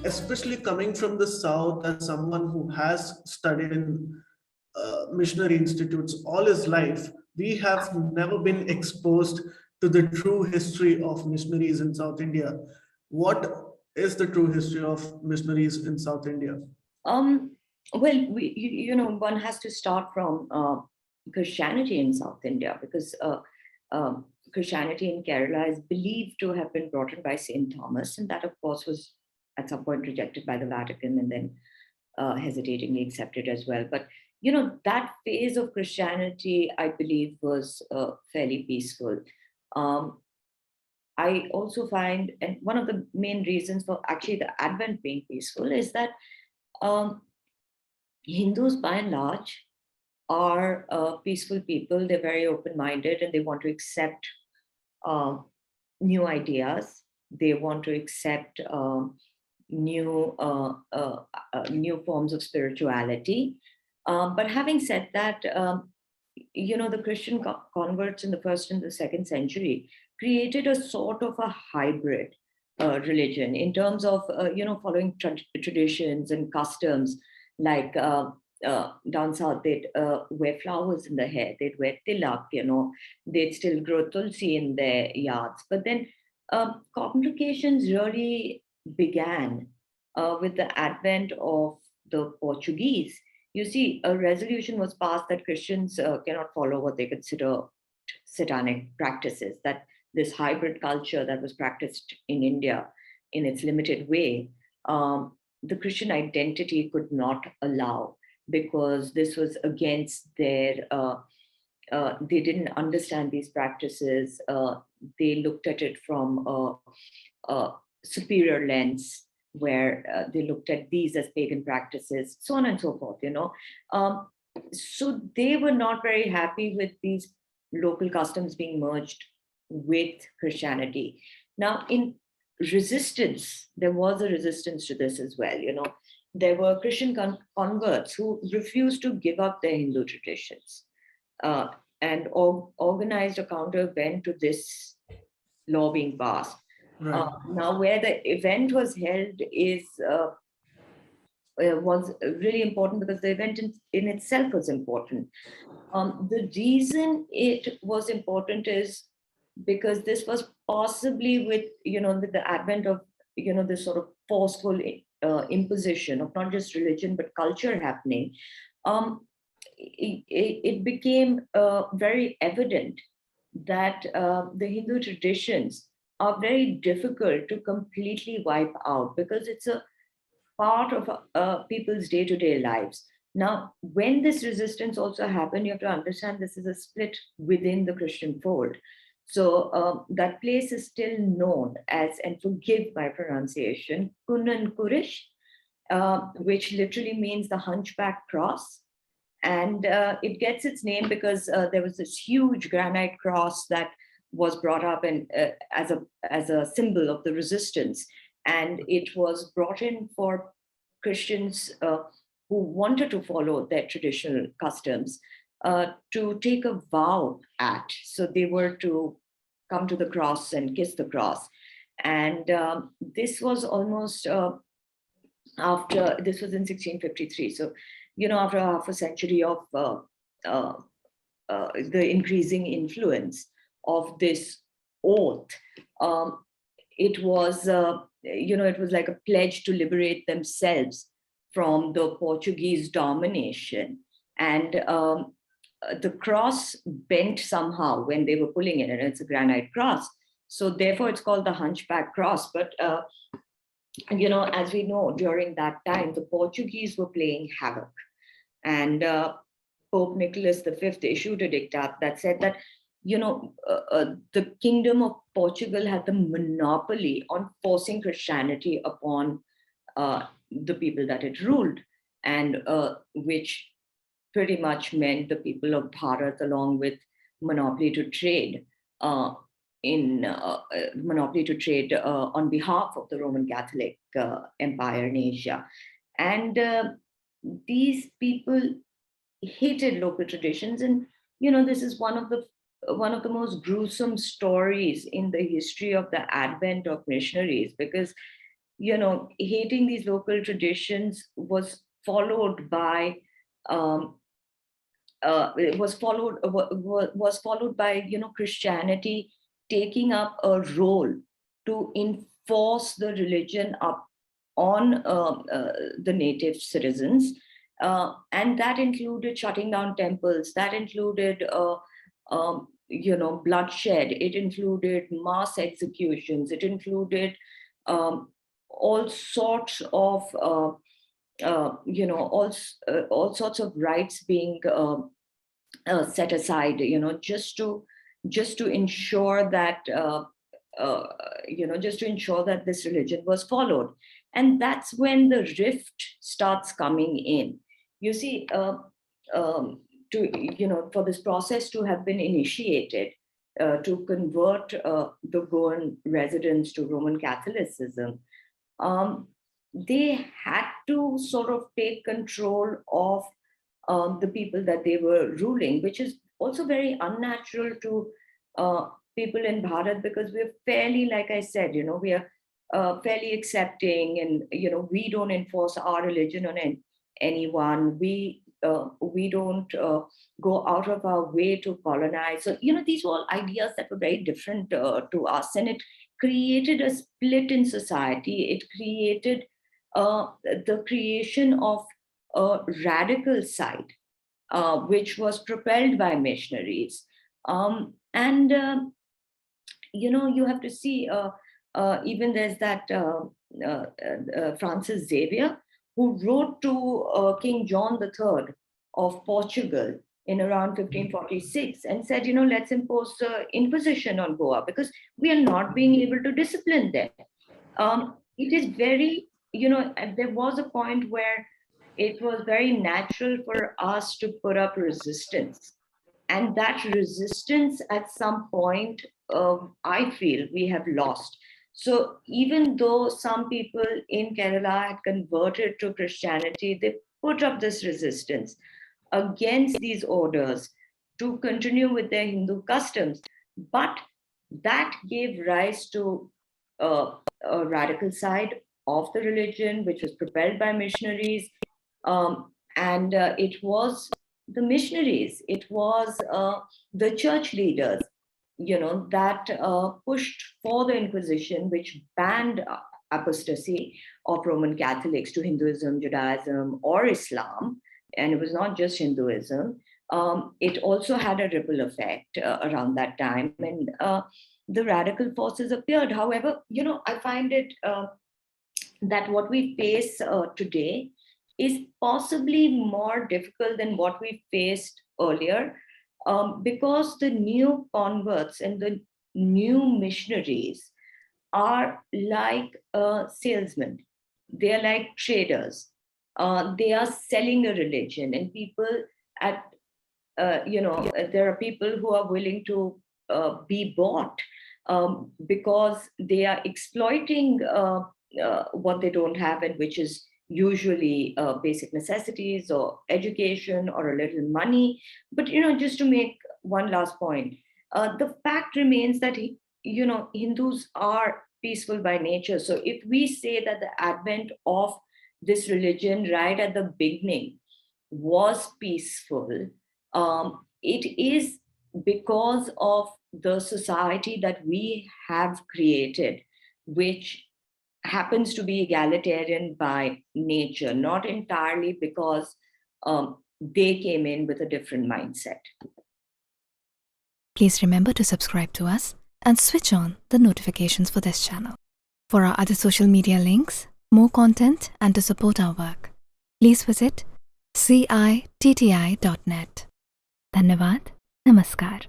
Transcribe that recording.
especially coming from the South as someone who has studied in missionary institutes all his life, we have never been exposed to the true history of missionaries in South India. What is the true history of missionaries in South India? Um, well, one has to start from Christianity in South India, because Christianity in Kerala is believed to have been brought in by Saint Thomas, and that, of course, was at some point rejected by the Vatican and then hesitatingly accepted as well. But that phase of Christianity, I believe, was fairly peaceful. I also find, and one of the main reasons for actually the Advent being peaceful is that Hindus, by and large, are peaceful people. They're very open-minded, and they want to accept new ideas. They want to accept new forms of spirituality. But having said that, the Christian converts in the 1st and the 2nd century created a sort of a hybrid religion in terms of, following traditions and customs. Like down south, they'd wear flowers in their hair, they'd wear tilak, they'd still grow tulsi in their yards. But then complications really began with the advent of the Portuguese. You see, a resolution was passed that Christians cannot follow what they consider satanic practices, that this hybrid culture that was practiced in India in its limited way, the Christian identity could not allow, because this was against their, they didn't understand these practices. They looked at it from a superior lens, where they looked at these as pagan practices, so on and so forth, So they were not very happy with these local customs being merged with Christianity. Now, in resistance, there was a resistance to this as well. There were Christian converts who refused to give up their Hindu traditions and organized a counter event to this law being passed. Right. Now, where the event was held was really important, because the event in itself was important. The reason it was important is because this was possibly with the advent of this sort of forceful imposition of not just religion but culture happening. It became very evident that the Hindu traditions are very difficult to completely wipe out, because it's a part of people's day-to-day lives. Now, when this resistance also happened, you have to understand this is a split within the Christian fold. So that place is still known as, and forgive my pronunciation, Kunan Kurish, which literally means the Hunchback Cross. And it gets its name because there was this huge granite cross that was brought up and as a symbol of the resistance. And it was brought in for Christians who wanted to follow their traditional customs to take a vow at. So they were to come to the cross and kiss the cross. And this was almost this was in 1653. So, after half a century of the increasing influence of this oath, it was, it was like a pledge to liberate themselves from the Portuguese domination. And the cross bent somehow when they were pulling it, and it's a granite cross. So therefore it's called the Hunchback Cross. But, as we know, during that time, the Portuguese were playing havoc. And Pope Nicholas V issued a diktat that said that, the Kingdom of Portugal had the monopoly on forcing Christianity upon the people that it ruled, and which pretty much meant the people of Bharat, along with monopoly to trade on behalf of the Roman Catholic Empire in Asia. And these people hated local traditions, and this is one of the most gruesome stories in the history of the advent of missionaries, because hating these local traditions was followed by was followed by Christianity taking up a role to enforce the religion up on the native citizens, and that included shutting down temples, that included bloodshed, it included mass executions, it included all sorts of all sorts of rights being set aside, just to ensure that just to ensure that this religion was followed. And that's when the rift starts coming in. You see, for this process to have been initiated, to convert the Goan residents to Roman Catholicism, they had to sort of take control of the people that they were ruling, which is also very unnatural to people in Bharat, because we're fairly, like I said, we are fairly accepting, and we don't enforce our religion on anyone. We don't go out of our way to colonize. So these were all ideas that were very different to us, and it created a split in society. It created the creation of a radical side, which was propelled by missionaries. And you have to see, even there's that Francis Xavier, who wrote to King John III of Portugal in around 1546 and said, let's impose the Inquisition on Goa because we are not being able to discipline them. It is very, there was a point where it was very natural for us to put up resistance. And that resistance at some point, I feel we have lost. So even though some people in Kerala had converted to Christianity, they put up this resistance against these orders to continue with their Hindu customs. But that gave rise to a radical side of the religion, which was propelled by missionaries. And it was the missionaries, it was the church leaders, that pushed for the Inquisition, which banned apostasy of Roman Catholics to Hinduism, Judaism, or Islam. And it was not just Hinduism. It also had a ripple effect around that time. And the radical forces appeared. However, I find it that what we face today is possibly more difficult than what we faced earlier, because the new converts and the new missionaries are like salesmen. They are like traders. They are selling a religion, and people there are people who are willing to be bought because they are exploiting what they don't have, and which is usually basic necessities or education or a little money. But just to make one last point, the fact remains that Hindus are peaceful by nature. So if we say that the advent of this religion right at the beginning was peaceful, it is because of the society that we have created, which happens to be egalitarian by nature, not entirely because they came in with a different mindset. Please remember to subscribe to us and switch on the notifications for this channel. For our other social media links, more content, and to support our work, please visit citti.net. Dhanyavad. Namaskar.